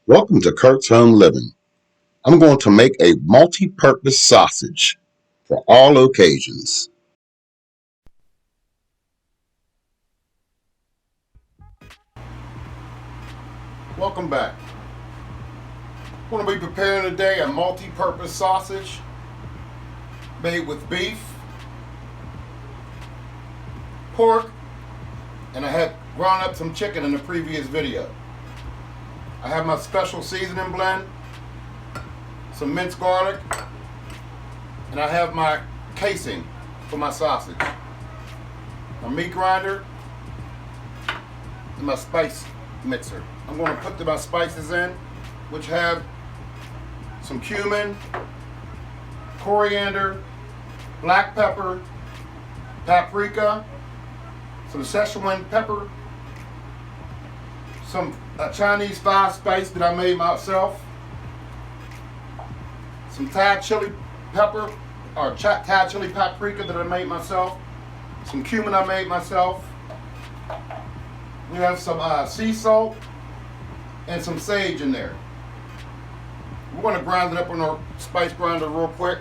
Welcome to Kurt's Home Living. I'm going to make a multi-purpose sausage for all occasions. Welcome back. I'm going to be preparing today a multi-purpose sausage made with beef, pork, and I had ground up some chicken in the previous video. I have my special seasoning blend, some minced garlic, and I have my casing for my sausage, my meat grinder, and my spice mixer. I'm going to put my spices in, which have some cumin, coriander, black pepper, paprika, some Szechuan pepper, some Chinese 5-spice that I made myself, some Thai chili pepper or Thai chili paprika that I made myself, some cumin I made myself. We have some sea salt and some sage in there. We're going to grind it up on our spice grinder real quick,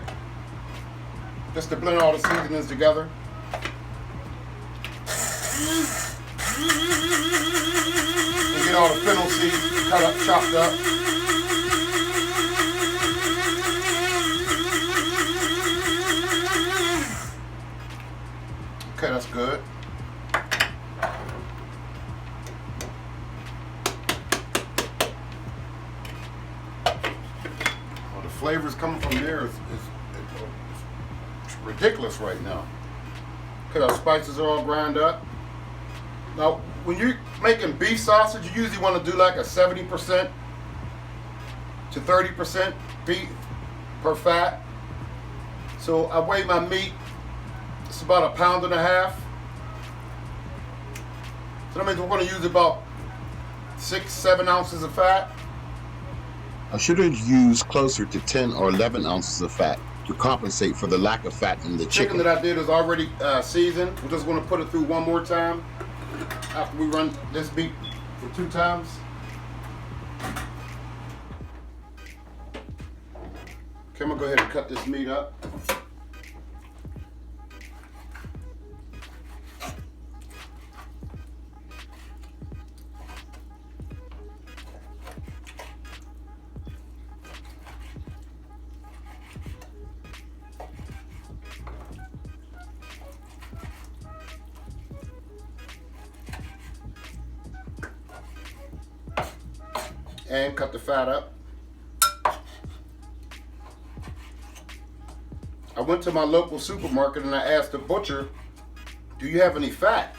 just to blend all the seasonings together. And get all the fennel seeds cut up, chopped up. Okay, that's good. Well, the flavors coming from there is ridiculous right now. Okay, our spices are all ground up. Now, when you're making beef sausage, you usually want to do like a 70% to 30% beef per fat. So I weigh my meat. It's about 1.5 pounds. So that means we're going to use about 6-7 ounces of fat. I should have used closer to 10 or 11 ounces of fat to compensate for the lack of fat in the chicken. That I did is already seasoned. We're just going to put it through one more time after we run this meat for 2 times. Okay, I'm going to go ahead and cut this meat up. And cut the fat up. I went to my local supermarket and I asked the butcher, "Do you have any fat?"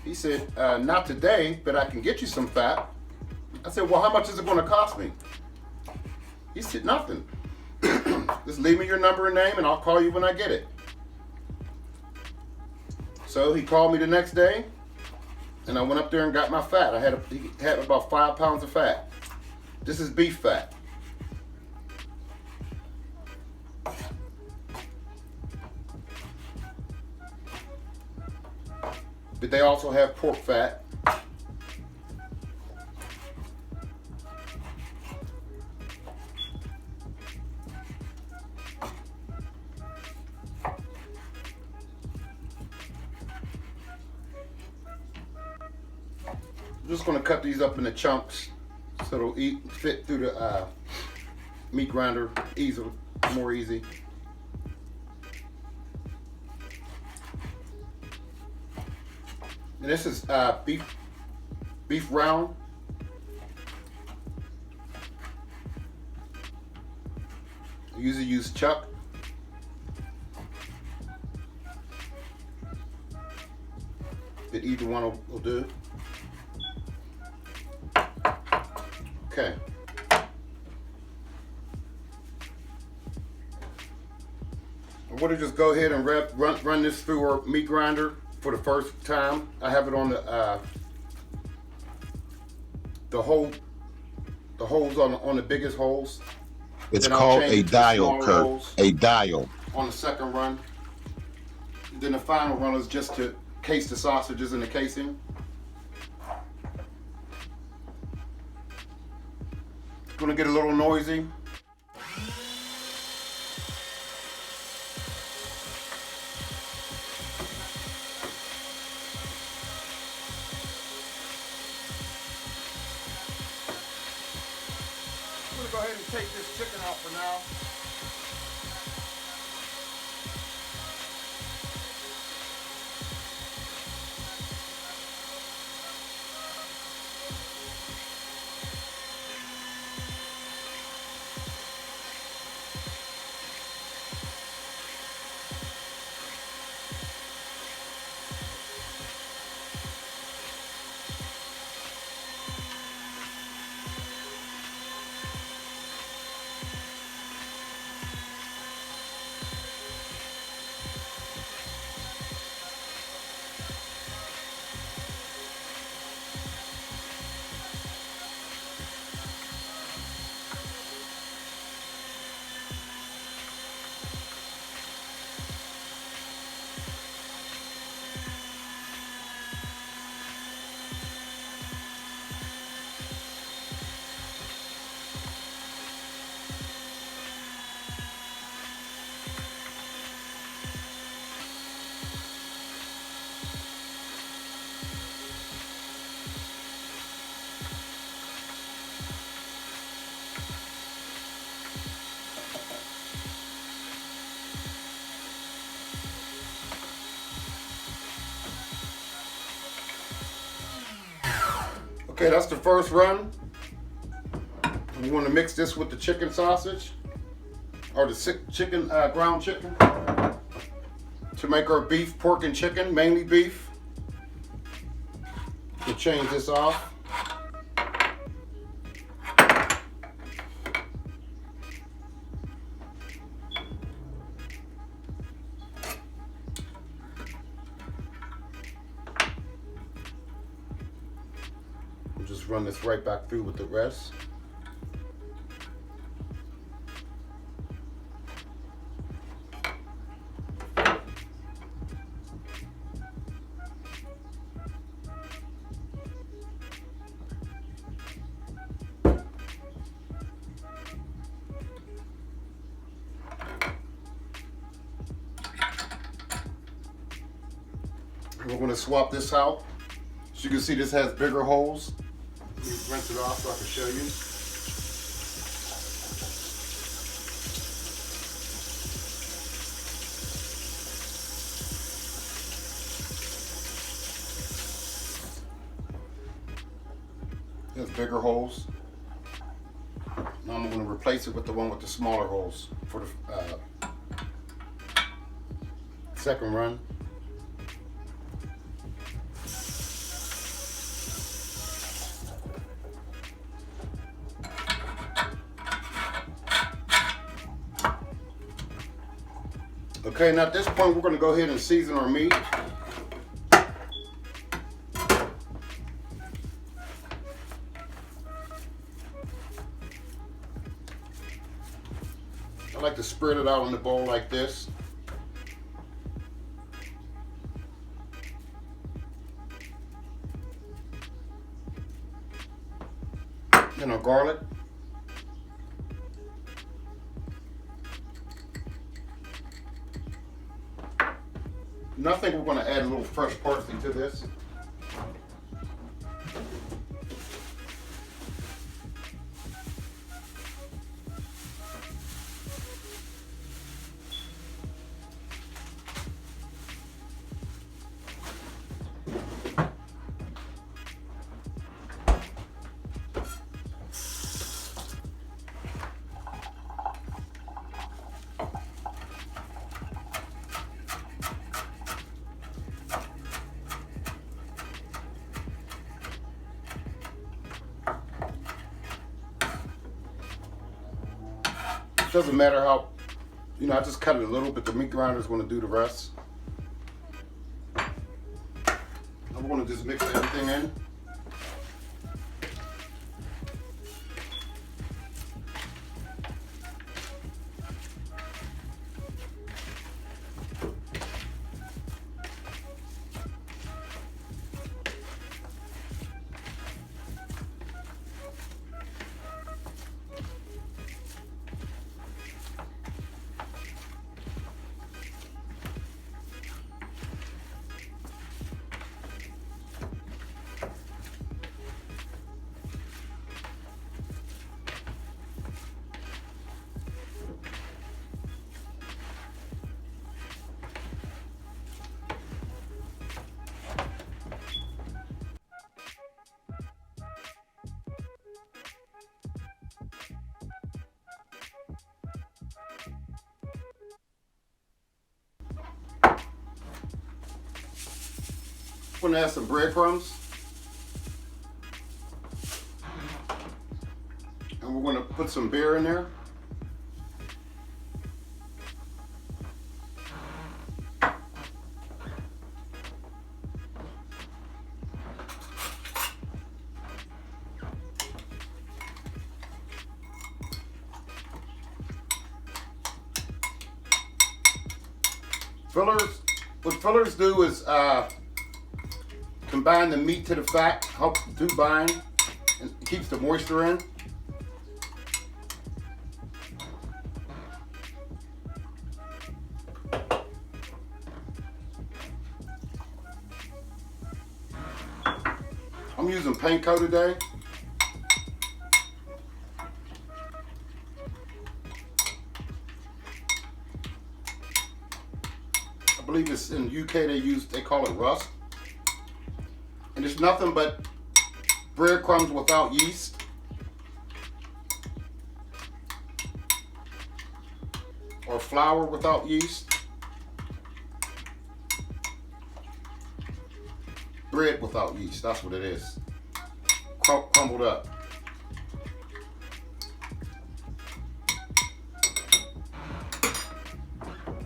He said, "Not today, but I can get you some fat." I said, "Well, how much is it going to cost me?" He said, "Nothing. Just leave me your number and name and I'll call you when I get it." So he called me the next day. And I went up there and got my fat. He had about 5 pounds of fat. This is beef fat. But they also have pork fat. I'm just going to cut these up into chunks so it'll fit through the meat grinder more easy. And this is beef round. I usually use chuck. But either one will do. Okay. I'm going to just go ahead and run this through our meat grinder for the first time. I have it on the holes on the biggest holes. It's called a dial, Kurt. A dial. On the second run. Then the final run is just to case the sausages in the casing. gonna get a little noisy. I'm gonna go ahead and take this chicken out for now. Okay, that's the first run. You want to mix this with the chicken sausage or the chicken, ground chicken, to make our beef, pork, and chicken, mainly beef. We'll change this off. We'll just run this right back through with the rest. We're going to swap this out. As you can see, this has bigger holes. Let me rinse it off so I can show you. It has bigger holes. Now I'm going to replace it with the one with the smaller holes for the second run. Okay, now at this point we're going to go ahead and season our meat. I like to spread it out in the bowl like this. Then our garlic. Now I think we're going to add a little fresh parsley to this. Doesn't matter how, I just cut it a little bit. The meat grinder is going to do the rest. I'm going to just mix everything in. I'm gonna add some breadcrumbs. And we're gonna put some beer in there. Fillers, what fillers do is combine the meat to the fat, help the two bind, and keeps the moisture in. I'm using panko today. I believe it's in the UK they call it rust. And it's nothing but breadcrumbs without yeast. Or flour without yeast. Bread without yeast, that's what it is. Crumbled up.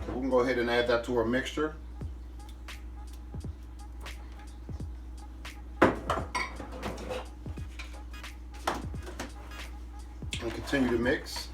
We can go ahead and add that to our mixture. And continue to mix.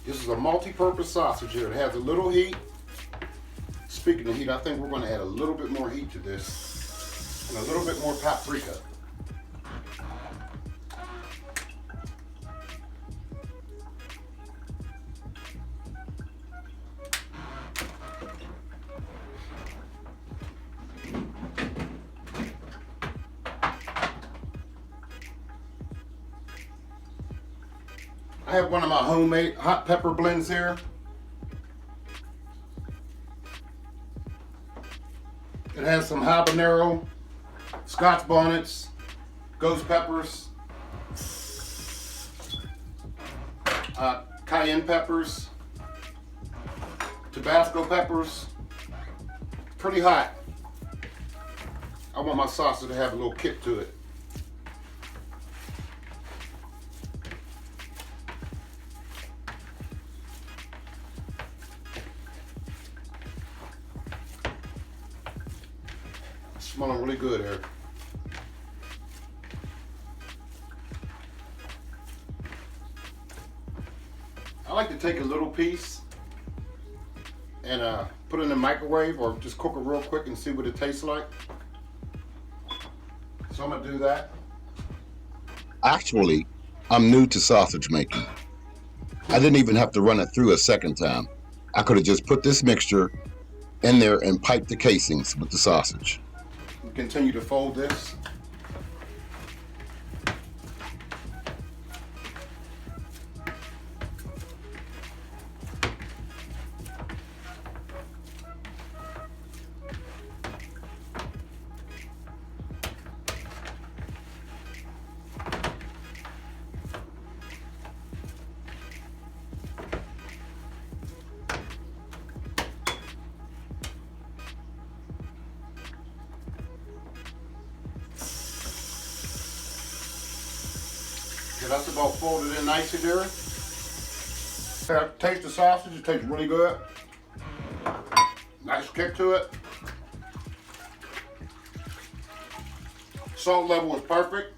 This is a multi-purpose sausage here. It has a little heat. Speaking of heat, I think we're going to add a little bit more heat to this and a little bit more paprika. I have one of my homemade hot pepper blends here. It has some habanero, Scotch bonnets, ghost peppers, cayenne peppers, Tabasco peppers. Pretty hot. I want my sausage to have a little kick to it. Smelling really good here. I like to take a little piece and put it in the microwave or just cook it real quick and see what it tastes like. So I'm gonna do that. Actually, I'm new to sausage making. I didn't even have to run it through a second time. I could have just put this mixture in there and piped the casings with the sausage. We continue to fold this. Okay, that's about folded in nicely there. Taste the sausage, it tastes really good. Nice kick to it. Salt level is perfect.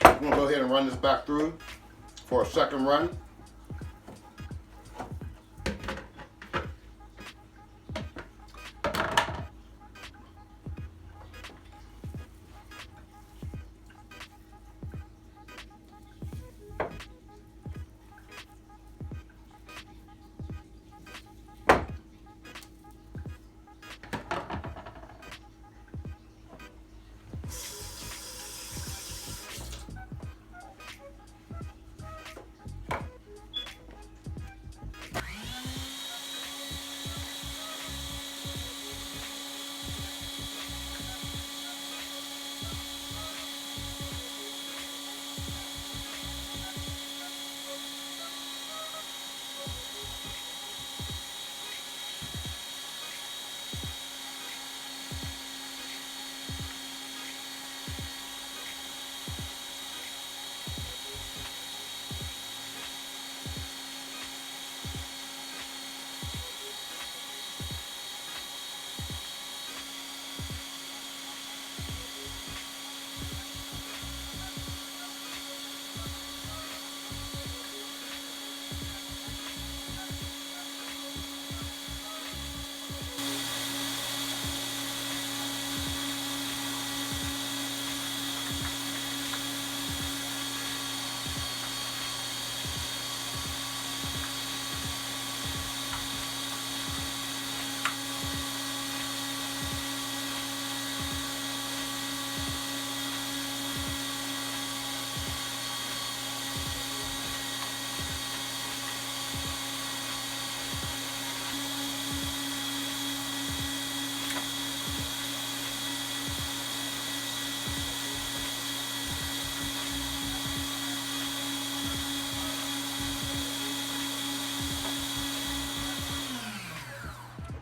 I'm gonna go ahead and run this back through for a second run.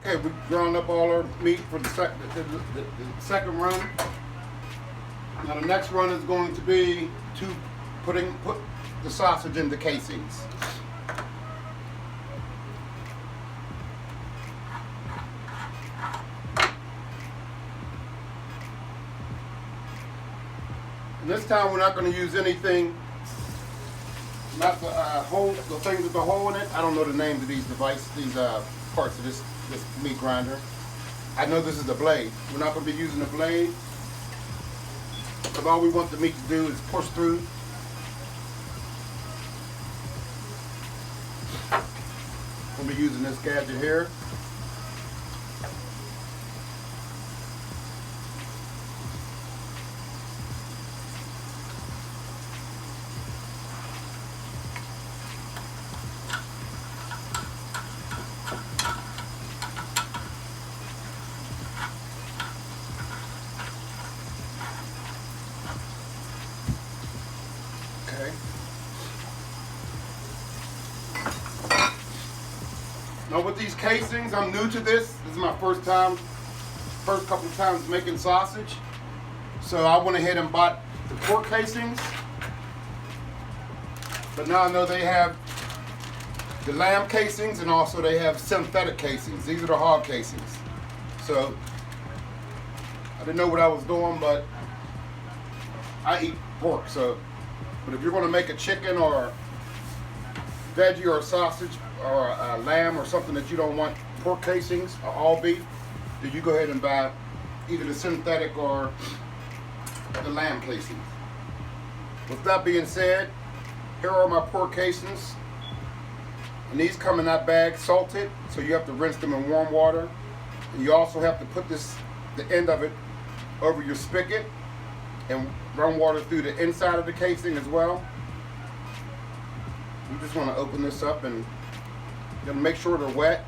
Okay, we ground up all our meat for the second run. Now the next run is going to be to put the sausage in the casings. And this time we're not going to use anything, not the the thing with the hole in it. I don't know the names of these devices, these parts of this meat grinder. I know this is the blade. We're not going to be using the blade, because all we want the meat to do is push through. We'll be using this gadget here. Okay. Now with these casings, I'm new to this. This is my first couple of times making sausage. So I went ahead and bought the pork casings. But now I know they have the lamb casings, and also they have synthetic casings. These are the hog casings. So I didn't know what I was doing, but I eat pork. But if you're going to make a chicken or veggie or a sausage or a lamb or something that you don't want pork casings or all beef, then you go ahead and buy either the synthetic or the lamb casings. With that being said, here are my pork casings. And these come in that bag salted, so you have to rinse them in warm water. And you also have to put the end of it over your spigot and run water through the inside of the casing as well. You just want to open this up and you're going to make sure they're wet.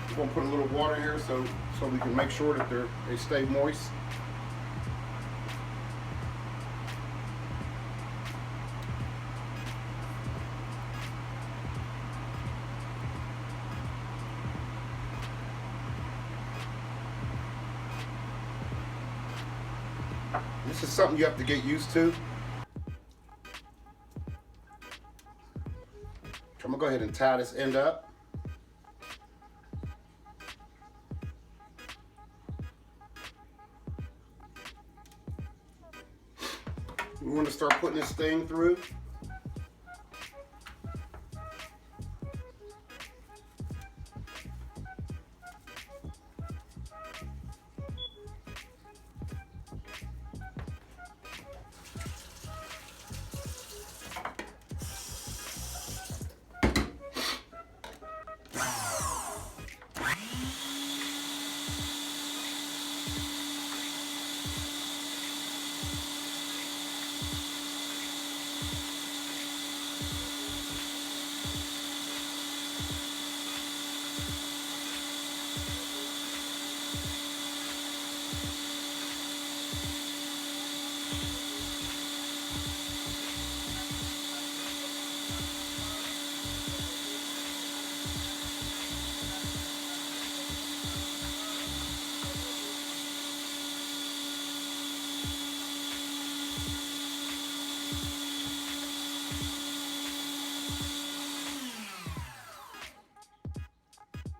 We're going to put a little water here so we can make sure that they stay moist. This is something you have to get used to. I'm gonna go ahead and tie this end up. We want to start putting this thing through.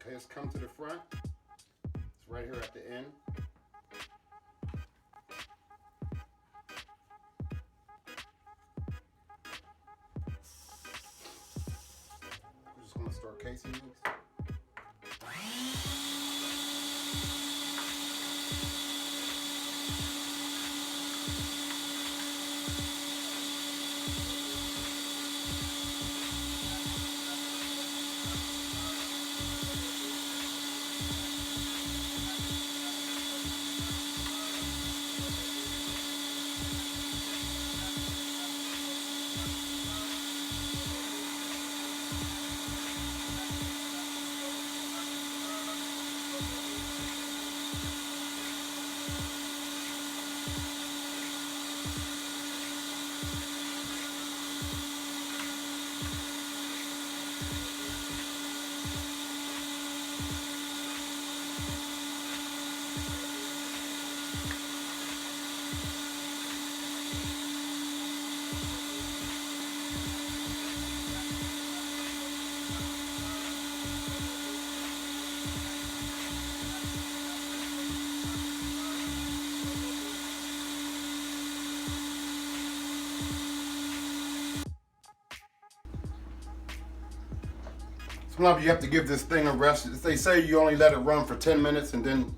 Okay, let's come to the front. It's right here at the end. We're just gonna start casing these. Sometimes you have to give this thing a rest. They say you only let it run for 10 minutes and then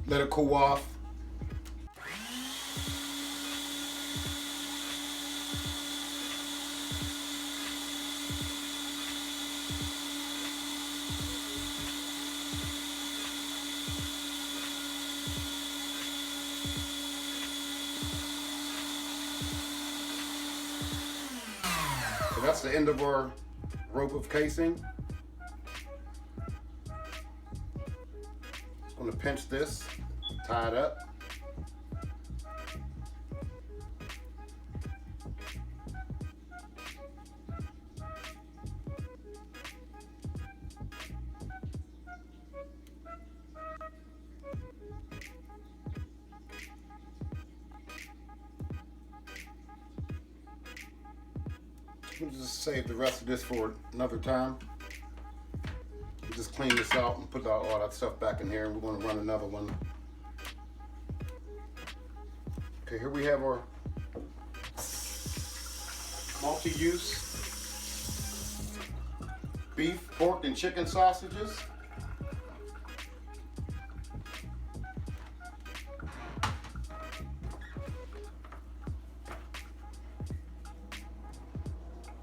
let it cool off. So that's the end of our rope of casing. Just going to pinch this, tie it up. We'll just save the rest of this for another time. We'll just clean this out and put all that stuff back in here, and we're going to run another one. Okay, here we have our multi-use beef, pork, and chicken sausages.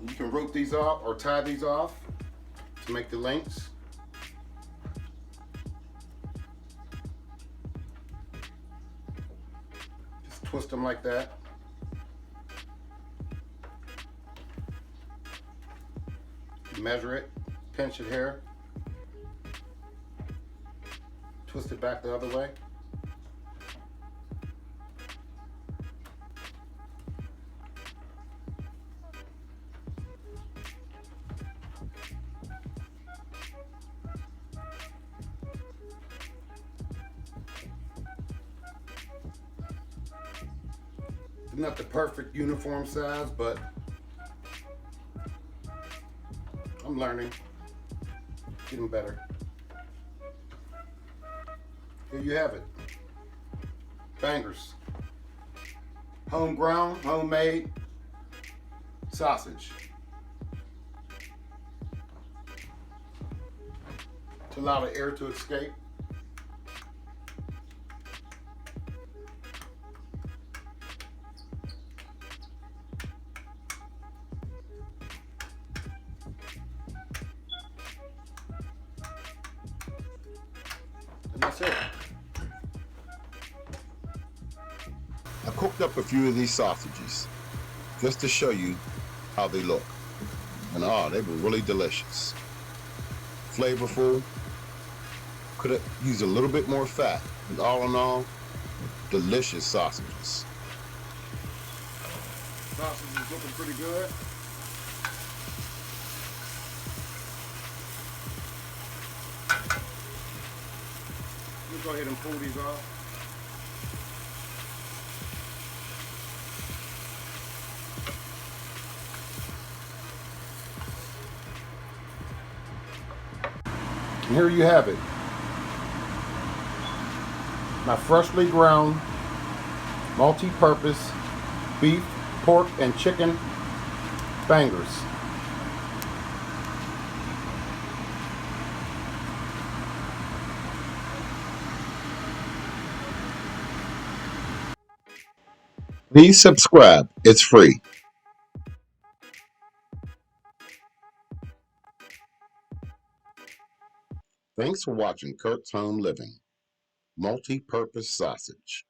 You can rope these off or tie these off to make the links. Just twist them like that. Measure it, pinch it here, twist it back the other way. Not the perfect uniform size, but I'm learning, getting better. Here you have it. Bangers. Homegrown, homemade sausage. To allow the air to escape. And that's it. I cooked up a few of these sausages just to show you how they look. And they were really delicious. Flavorful. Could have used a little bit more fat. But all in all, delicious sausages. Sausage is looking pretty good. Let's go ahead and pull these off. And here you have it. My freshly ground, multi-purpose beef, pork, and chicken bangers. Please subscribe. It's free. Thanks for watching Kurt's Home Living. Multi-purpose sausage.